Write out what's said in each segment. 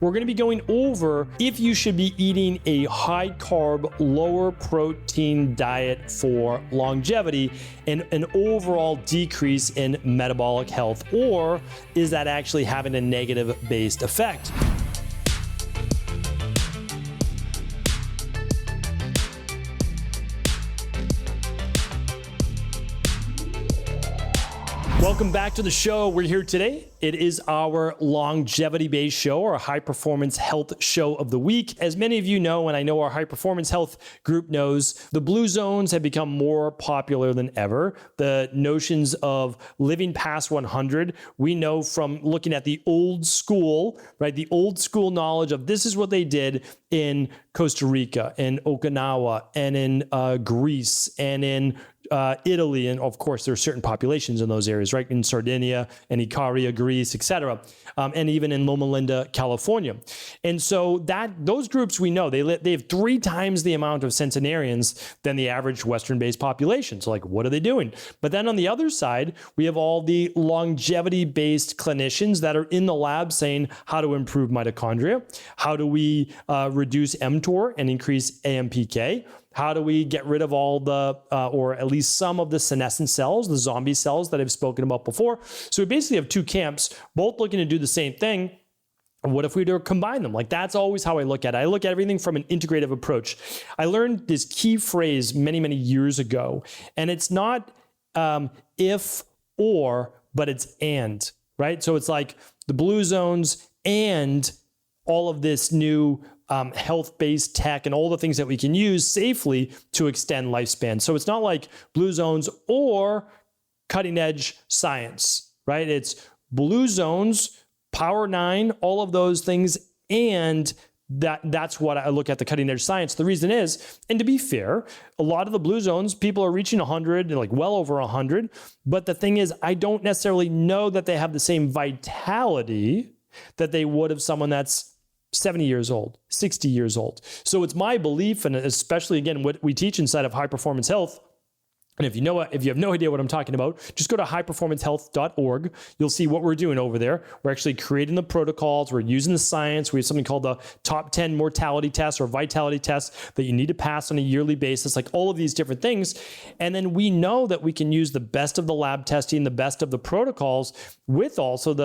We're going to be going over if you should be eating a high carb, lower protein diet for longevity and an overall decrease in metabolic health, or is that actually having a negative based effect? Welcome back to the show. We're here today. It is our longevity-based show, our high-performance health show of the week. As many of you know, and I know our high-performance health group knows, the blue zones have become more popular than ever. The notions of living past 100, we know from looking at the old school, right? The old school knowledge of this is what they did in Costa Rica, in Okinawa, and in Greece, and in Italy, and of course there are certain populations in those areas, right? In Sardinia and Icaria, Greece, etc., and even in Loma Linda, California. And so those groups we know they have 3 times the amount of centenarians than the average Western-based population. So, like, what are they doing? But then on the other side, we have all the longevity-based clinicians that are in the lab saying how to improve mitochondria, how do we reduce mTOR and increase AMPK. How do we get rid of all the, or at least some of the senescent cells, the zombie cells that I've spoken about before? So we basically have 2 camps, both looking to do the same thing. And what if we were to combine them? Like, that's always how I look at it. I look at everything from an integrative approach. I learned this key phrase many, many years ago, and it's not if or, but it's and, right? So it's like the blue zones and all of this new health-based tech and all the things that we can use safely to extend lifespan. So it's not like blue zones or cutting-edge science, right? It's blue zones, Power 9, all of those things, and that's what I look at the cutting-edge science. The reason is, and to be fair, a lot of the blue zones, people are reaching 100, like well over 100, but the thing is, I don't necessarily know that they have the same vitality that they would of someone that's 70 years old, 60 years old. So it's my belief, and especially again, what we teach inside of high performance health. And if you have no idea what I'm talking about, just go to highperformancehealth.org. You'll see what we're doing over there. We're actually creating the protocols. We're using the science. We have something called the top 10 mortality tests or vitality tests that you need to pass on a yearly basis, like all of these different things. And then we know that we can use the best of the lab testing, the best of the protocols with also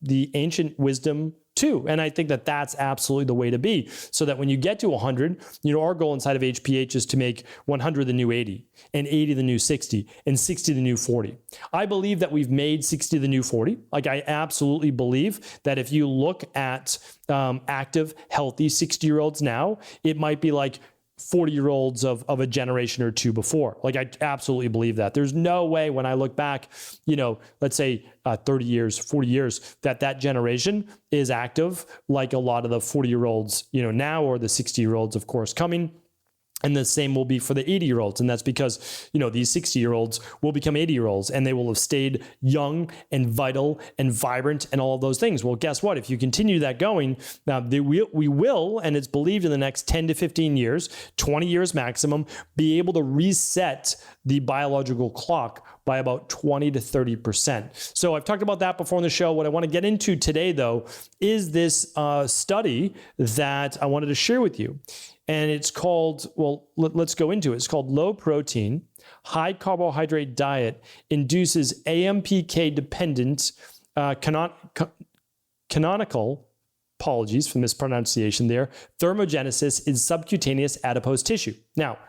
the ancient wisdom too. And I think that that's absolutely the way to be, so that when you get to 100, our goal inside of HPH is to make 100 the new 80, and 80 the new 60, and 60 the new 40. I believe that we've made 60 the new 40. Like, I absolutely believe that if you look at active, healthy 60-year-olds now, it might be like 40-year-olds of a generation or two before. Like, I absolutely believe that. There's no way when I look back, let's say 30 years, 40 years, that generation is active like a lot of the 40-year-olds, now, or the 60-year-olds, of course, coming. And the same will be for the 80-year-olds. And that's because, these 60-year-olds will become 80-year-olds, and they will have stayed young and vital and vibrant and all of those things. Well, guess what? If you continue that going, we will, and it's believed in the next 10 to 15 years, 20 years maximum, be able to reset the biological clock by about 20 to 30%. So I've talked about that before in the show. What I want to get into today, though, is this study that I wanted to share with you. And it's called, let's go into it. It's called Low Protein, High Carbohydrate Diet Induces AMPK Dependent Canonical, apologies for mispronunciation there, thermogenesis in subcutaneous adipose tissue. Now,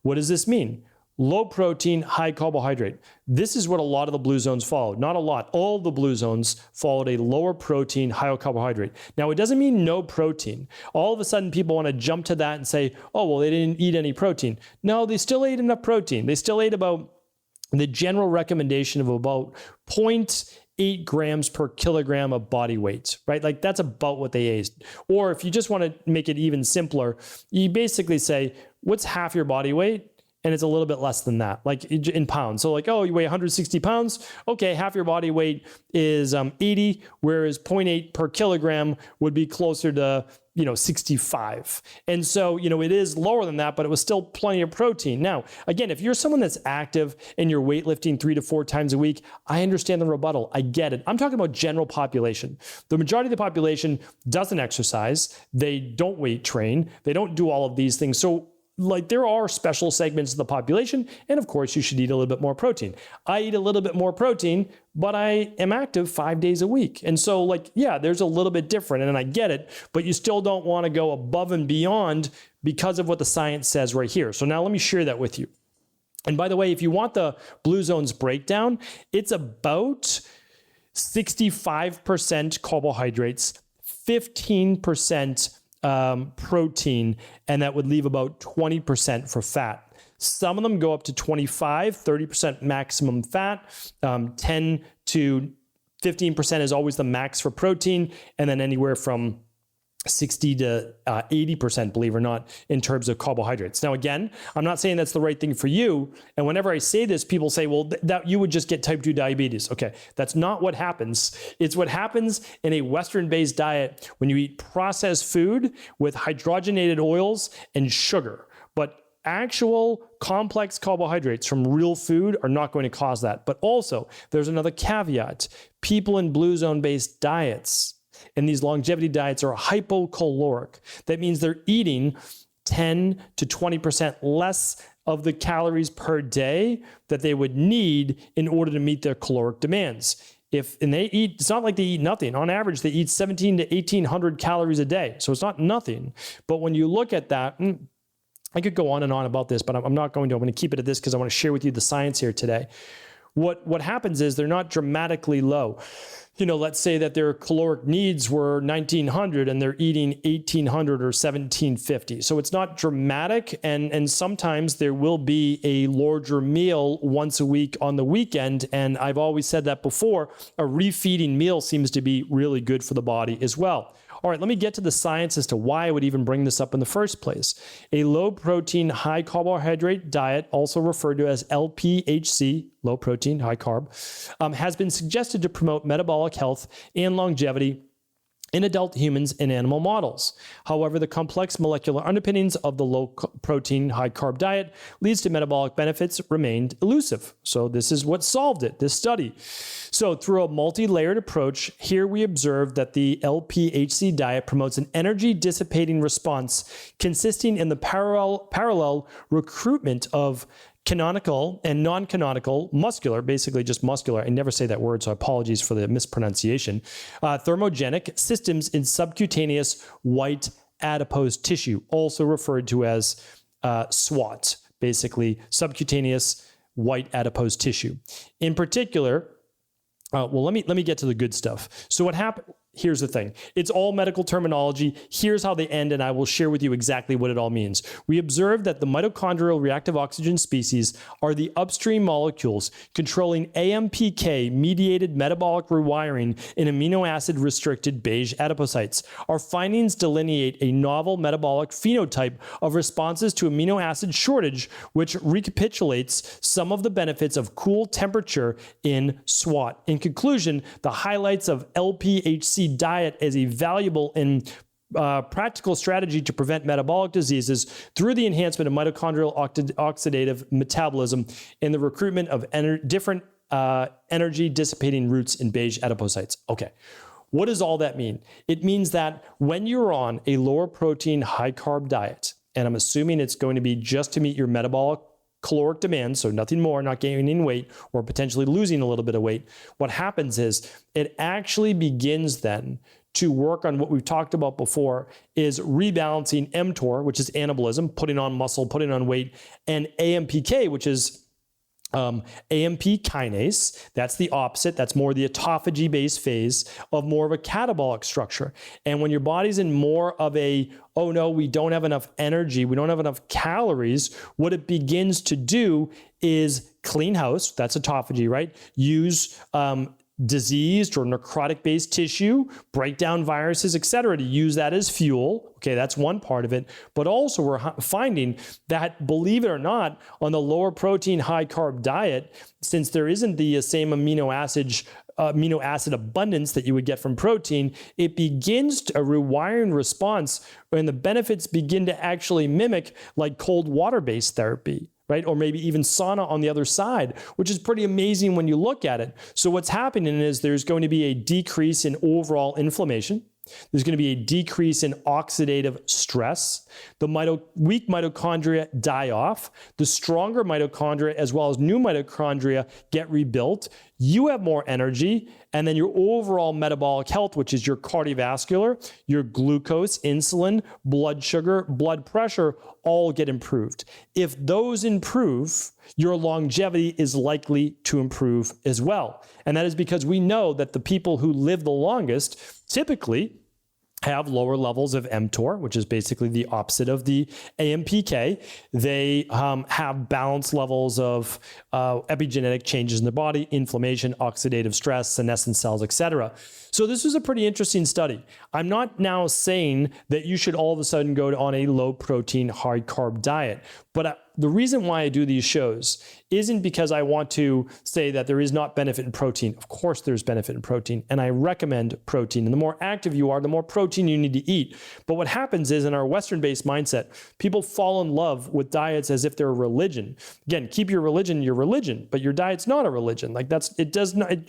what does this mean? Low protein, high carbohydrate. This is what a lot of the blue zones followed. Not a lot. All the blue zones followed a lower protein, higher carbohydrate. Now, it doesn't mean no protein. All of a sudden, people want to jump to that and say, oh, well, they didn't eat any protein. No, they still ate enough protein. They still ate about the general recommendation of about 0.8 grams per kilogram of body weight, right? Like, that's about what they ate. Or if you just want to make it even simpler, you basically say, what's half your body weight? and it's a little bit less than that, like in pounds. So like, oh, you weigh 160 pounds. Okay, half your body weight is 80, whereas 0.8 per kilogram would be closer to 65. And so, it is lower than that, but it was still plenty of protein. Now, again, if you're someone that's active and you're weightlifting 3 to 4 times a week, I understand the rebuttal. I get it. I'm talking about general population. The majority of the population doesn't exercise. They don't weight train. They don't do all of these things. So there are special segments of the population, and of course, you should eat a little bit more protein. I eat a little bit more protein, but I am active 5 days a week. And so there's a little bit different, and I get it, but you still don't want to go above and beyond because of what the science says right here. So now let me share that with you. And by the way, if you want the Blue Zones breakdown, it's about 65% carbohydrates, 15% protein, and that would leave about 20% for fat. Some of them go up to 25, 30% maximum fat, 10 to 15% is always the max for protein, and then anywhere from 60 to 80%, believe it or not, in terms of carbohydrates. Now, again, I'm not saying that's the right thing for you. And whenever I say this, people say, well, that you would just get type 2 diabetes. Okay, that's not what happens. It's what happens in a Western-based diet when you eat processed food with hydrogenated oils and sugar. But actual complex carbohydrates from real food are not going to cause that. But also, there's another caveat. People in Blue Zone-based diets, and these longevity diets, are hypocaloric. That means they're eating 10 to 20% less of the calories per day that they would need in order to meet their caloric demands. It's not like they eat nothing. On average, they eat 17 to 1800 calories a day. So it's not nothing. But when you look at that, I could go on and on about this, but I'm not going to. I'm going to keep it at this because I want to share with you the science here today. What happens is they're not dramatically low. Let's say that their caloric needs were 1900 and they're eating 1800 or 1750. So it's not dramatic. And sometimes there will be a larger meal once a week on the weekend. And I've always said that before, a refeeding meal seems to be really good for the body as well. All right, let me get to the science as to why I would even bring this up in the first place. A low protein, high carbohydrate diet, also referred to as LPHC, low protein, high carb, has been suggested to promote metabolic health and longevity in adult humans and animal models. However, the complex molecular underpinnings of the low protein, high carb diet leads to metabolic benefits remained elusive. So this is what solved it, this study. So through a multi-layered approach, here we observed that the LPHC diet promotes an energy dissipating response consisting in the parallel recruitment of canonical and non-canonical muscular, basically just muscular, I never say that word, so apologies for the mispronunciation, thermogenic systems in subcutaneous white adipose tissue, also referred to as SWAT, basically subcutaneous white adipose tissue. In particular, let me get to the good stuff. So what happened? Here's the thing. It's all medical terminology. Here's how they end, and I will share with you exactly what it all means. We observed that the mitochondrial reactive oxygen species are the upstream molecules controlling AMPK-mediated metabolic rewiring in amino acid-restricted beige adipocytes. Our findings delineate a novel metabolic phenotype of responses to amino acid shortage, which recapitulates some of the benefits of cool temperature in SWAT. In conclusion, the highlights of LPHC diet as a valuable and practical strategy to prevent metabolic diseases through the enhancement of mitochondrial oxidative metabolism and the recruitment of different energy dissipating routes in beige adipocytes. Okay. What does all that mean? It means that when you're on a lower protein, high carb diet, and I'm assuming it's going to be just to meet your metabolic caloric demand, so nothing more, not gaining weight or potentially losing a little bit of weight, what happens is it actually begins then to work on what we've talked about before, is rebalancing mTOR, which is anabolism, putting on muscle, putting on weight, and AMPK, which is AMP kinase. That's the opposite. That's more the autophagy-based phase of more of a catabolic structure. And when your body's in more of a, oh no, we don't have enough energy, we don't have enough calories, what it begins to do is clean house. That's autophagy, right? Use diseased or necrotic-based tissue, break down viruses, etc., to use that as fuel. Okay, that's one part of it. But also we're finding that, believe it or not, on the lower protein, high carb diet, since there isn't the same amino acid abundance that you would get from protein, it begins a rewiring response, and the benefits begin to actually mimic like cold water-based therapy, right? Or maybe even sauna on the other side, which is pretty amazing when you look at it. So what's happening is there's going to be a decrease in overall inflammation. There's going to be a decrease in oxidative stress. The weak mitochondria die off. The stronger mitochondria, as well as new mitochondria, get rebuilt. You have more energy, and then your overall metabolic health, which is your cardiovascular, your glucose, insulin, blood sugar, blood pressure, all get improved. If those improve, your longevity is likely to improve as well. And that is because we know that the people who live the longest typically have lower levels of mTOR, which is basically the opposite of the AMPK. They have balanced levels of epigenetic changes in the body, inflammation, oxidative stress, senescent cells, etc. So this was a pretty interesting study. I'm not now saying that you should all of a sudden go on a low protein, high carb diet, but the reason why I do these shows isn't because I want to say that there is not benefit in protein. Of course there's benefit in protein, and I recommend protein. And the more active you are, the more protein you need to eat. But what happens is, in our Western-based mindset, people fall in love with diets as if they're a religion. Again, keep your religion, but your diet's not a religion. Like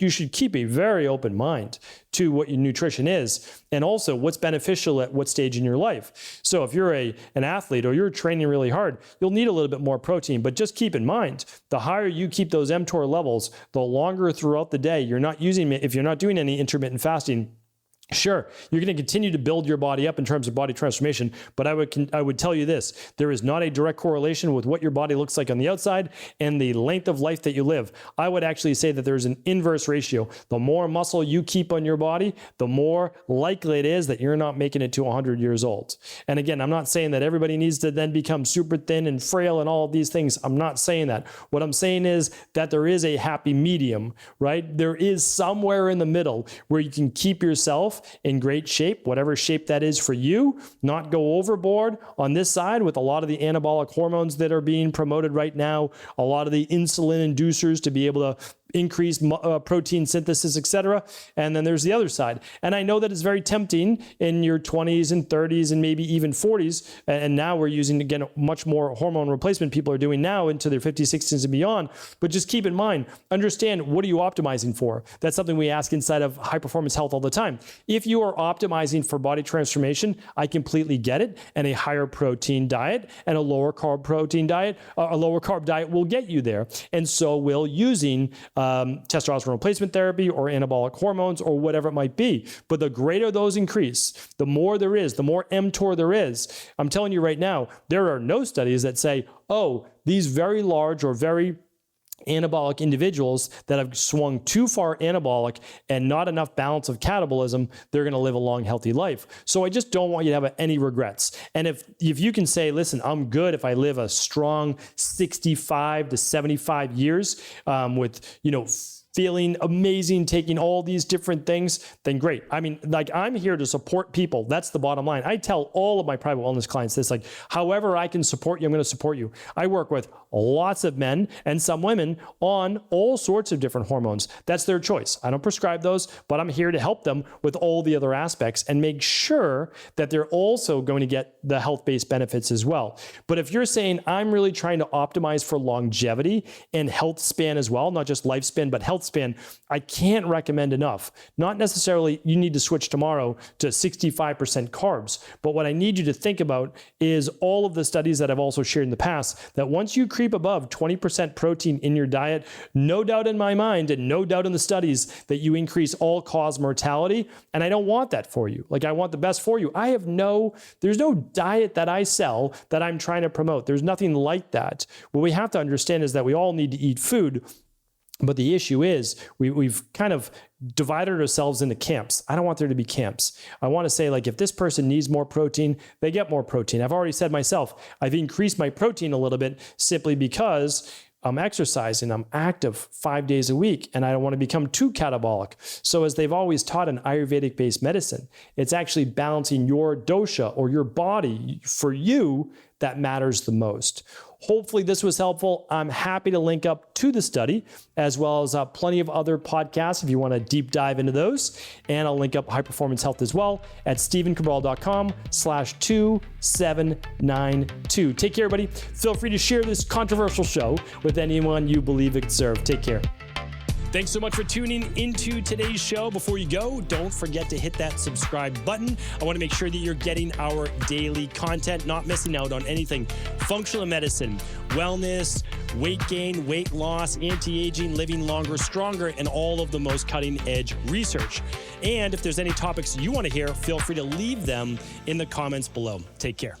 you should keep a very open mind to what your nutrition is, and also what's beneficial at what stage in your life. So if you're an athlete or you're training really hard, you'll need a little bit more protein, but just keep in mind, the higher you keep those mTOR levels, the longer throughout the day you're not using, if you're not doing any intermittent fasting, sure, you're going to continue to build your body up in terms of body transformation, but I would tell you this: there is not a direct correlation with what your body looks like on the outside and the length of life that you live. I would actually say that there's an inverse ratio. The more muscle you keep on your body, the more likely it is that you're not making it to 100 years old. And again, I'm not saying that everybody needs to then become super thin and frail and all of these things. I'm not saying that. What I'm saying is that there is a happy medium, right? There is somewhere in the middle where you can keep yourself in great shape, whatever shape that is for you, not go overboard on this side with a lot of the anabolic hormones that are being promoted right now, a lot of the insulin inducers to be able to increase protein synthesis, etc. And then there's the other side. And I know that it's very tempting in your 20s and 30s and maybe even 40s. And now we're using, again, much more hormone replacement people are doing now into their 50s, 60s and beyond. But just keep in mind, understand, what are you optimizing for? That's something we ask inside of High Performance Health all the time. If you are optimizing for body transformation, I completely get it. And a higher protein diet and a lower carb protein diet, a lower carb diet will get you there. And so will using testosterone replacement therapy or anabolic hormones or whatever it might be. But the greater those increase, the more there is, the more mTOR there is. I'm telling you right now, there are no studies that say, oh, these very large or very anabolic individuals that have swung too far anabolic and not enough balance of catabolism, they're going to live a long, healthy life. So I just don't want you to have any regrets. And if you can say, listen, I'm good if I live a strong 65 to 75 years with, feeling amazing, taking all these different things, then great. I mean, like, I'm here to support people. That's the bottom line. I tell all of my private wellness clients this, like, however I can support you, I'm going to support you. I work with lots of men and some women on all sorts of different hormones. That's their choice. I don't prescribe those, but I'm here to help them with all the other aspects and make sure that they're also going to get the health-based benefits as well. But if you're saying, I'm really trying to optimize for longevity and health span as well, not just lifespan, but health span, I can't recommend enough. Not necessarily you need to switch tomorrow to 65% carbs, but what I need you to think about is all of the studies that I've also shared in the past, that once you creep above 20% protein in your diet, no doubt in my mind and no doubt in the studies that you increase all-cause mortality, and I don't want that for you. Like, I want the best for you. There's no diet that I sell that I'm trying to promote. There's nothing like that. What we have to understand is that we all need to eat food. But the issue is we've kind of divided ourselves into camps. I don't want there to be camps. I want to say, like, if this person needs more protein, they get more protein. I've already said myself, I've increased my protein a little bit simply because I'm exercising, I'm active 5 days a week, and I don't want to become too catabolic. So as they've always taught in Ayurvedic-based medicine, it's actually balancing your dosha or your body for you that matters the most. Hopefully this was helpful. I'm happy to link up to the study as well as plenty of other podcasts if you want to deep dive into those. And I'll link up High Performance Health as well at stephencabral.com/2792. Take care, everybody. Feel free to share this controversial show with anyone you believe it could serve. Take care. Thanks so much for tuning into today's show. Before you go, don't forget to hit that subscribe button. I want to make sure that you're getting our daily content, not missing out on anything functional medicine, wellness, weight gain, weight loss, anti-aging, living longer, stronger, and all of the most cutting-edge research. And if there's any topics you want to hear, feel free to leave them in the comments below. Take care.